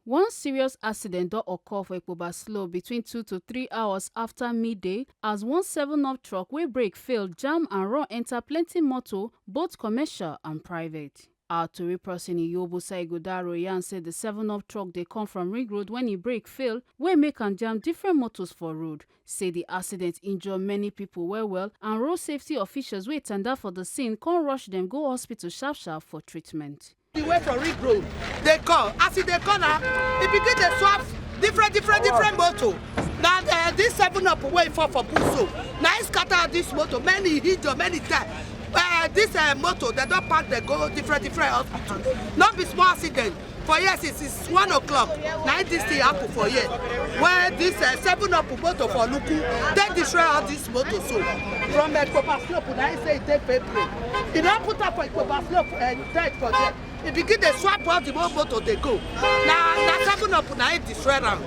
One serious accident don occur for Ikpoba-Slope between 2 to 3 hours after midday as one 7-up truck wey brake fail jam and run enter plenty motor, both commercial and private. Our tori person Iyobosa Igodaro yarn say the 7-up truck dey come from Ring Road when e brake fail wey make am jam different motors for road. Say the accident injure many people well and road safety officials wey tanda for the scene come rush dem go hospital sharp for treatment. The way from Ring Road, they call. As they call now, it begin to swap different motor. Now this 7-up way for Buso. Now it scatter this motor. Many hit or many times. This motor they don't park. They go different hospital. Not be small accident. For years it's 1 o'clock. Now this thing happen for years. Where this 7-up motor for Luku, they destroy all this motor. So from Ikpoba-Slope, now it say it take February. It don't put up for Ikpoba-Slope and dead for them. It begin to swap all the more motor they go. Now 7-up now it destroy them.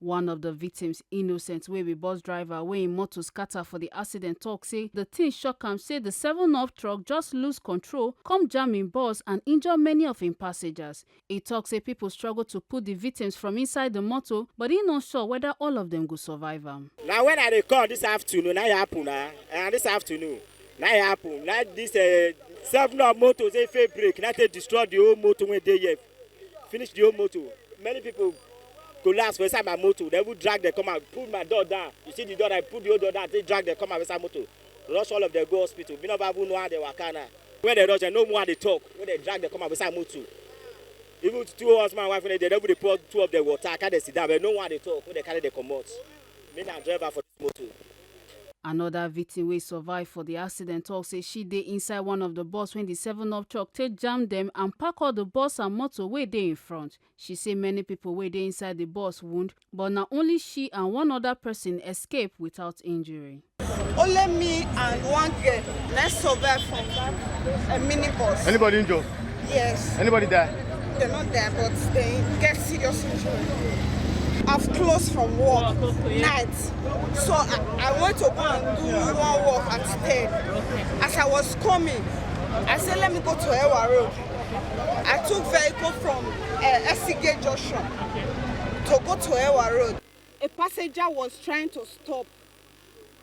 One of the victims, Innocent, wey be bus driver wey im motor scatter for the accident, talk say the thing shock am say the 7-up truck just lose control, come jam im bus and injure many of im passengers. He talk say people struggle to put the victims from inside the motor, but he not sure whether all of them go survive am. Now when I dey call this afternoon, now it happen now, and this afternoon, now it happen. Now this 7-up motor say fail brake, now they destroy the whole motor when they here, finish the whole motor. Many people collapse for inside my motor. They will drag them come out, pull my door down. You see the door, I put the old door down, they drag them come out inside motor. Rush all of them go hospital. We never even know how they work now. When they rush, they know more how they talk. When they drag them come out inside motor. Even 2 husband and wife, when they never pour 2 of the water, can't they sit down, but no one they talk. When they carry they come out. Me na driver for this motor. Another victim wey survive for the accident talk say she dey inside one of the bus when the 7-up truck take jam them and pack all the bus and motor wey dey in front. She say many people wey dey inside the bus wound, but na only she and one other person escape without injury. Only me and one girl let's survive from that minibus. Anybody injured? Yes. Anybody there? They're not there, but they get serious injury. I've closed from work night, so I went to go and do one work at 10. As I was coming, I said let me go to Ewa Road. I took vehicle from Esige Junction to go to Ewa Road. A passenger was trying to stop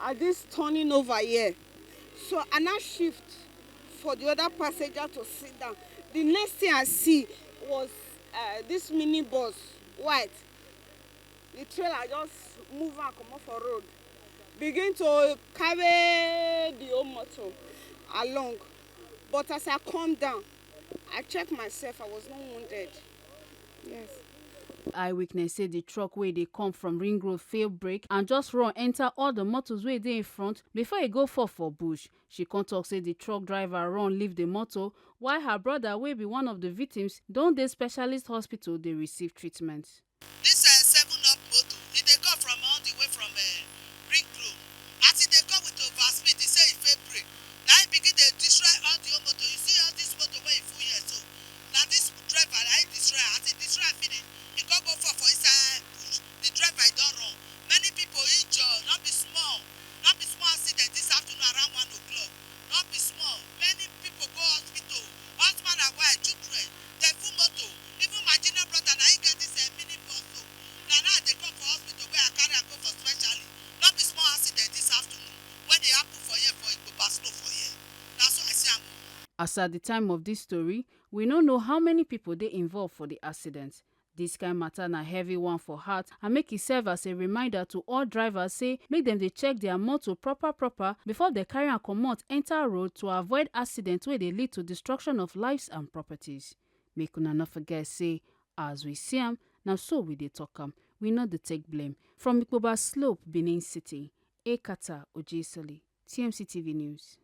at this turning over here, so I now shift for the other passenger to sit down. The next thing I see was this minibus, white. The trailer just move and come off for road. Begin to carry the whole motor along. But as I come down, I checked myself, I was not wounded. Yes. Eyewitness say the truck wey dey come from Ring Road fail brake and just run enter all the motors wey dey in front before e go fall for bush. She come talk say the truck driver run leave the motor while her brother wey be one of the victims don dey specialist hospital dey receive treatment. This 7-up motor, it dey come from all the way from Ring Road. As it dey come with overspeed, they say it fail brake. Now it begin to destroy all the old motor. You see all this motor where it full here, so now this driver, I destroy. As it destroy finish, it can't go for inside bush. The driver don't run. Many people injured, not be small accident this afternoon around 1 o'clock. Not be small. Many people go hospital. Husband and wife, children, they full motor. Even my junior brother, now he get this mini bus. Now they come for hospital where I carry and go for specialist. Not be small accident this afternoon when they happen for here for Ikpoba-Slope for here. That's what I see. As at the time of this story, we no know how many people dey involved for the accident. This kind matter na heavy one for heart and make it serve as a reminder to all drivers say make them dey check their motor proper before they carry and comot enter road to avoid accidents wey dey lead to destruction of lives and properties. Make una not forget say as we see am, na so we dey talk am. We no dey take blame. From Ikpoba-Slope, Benin City, Ekata Ojesoli, TMC TV News.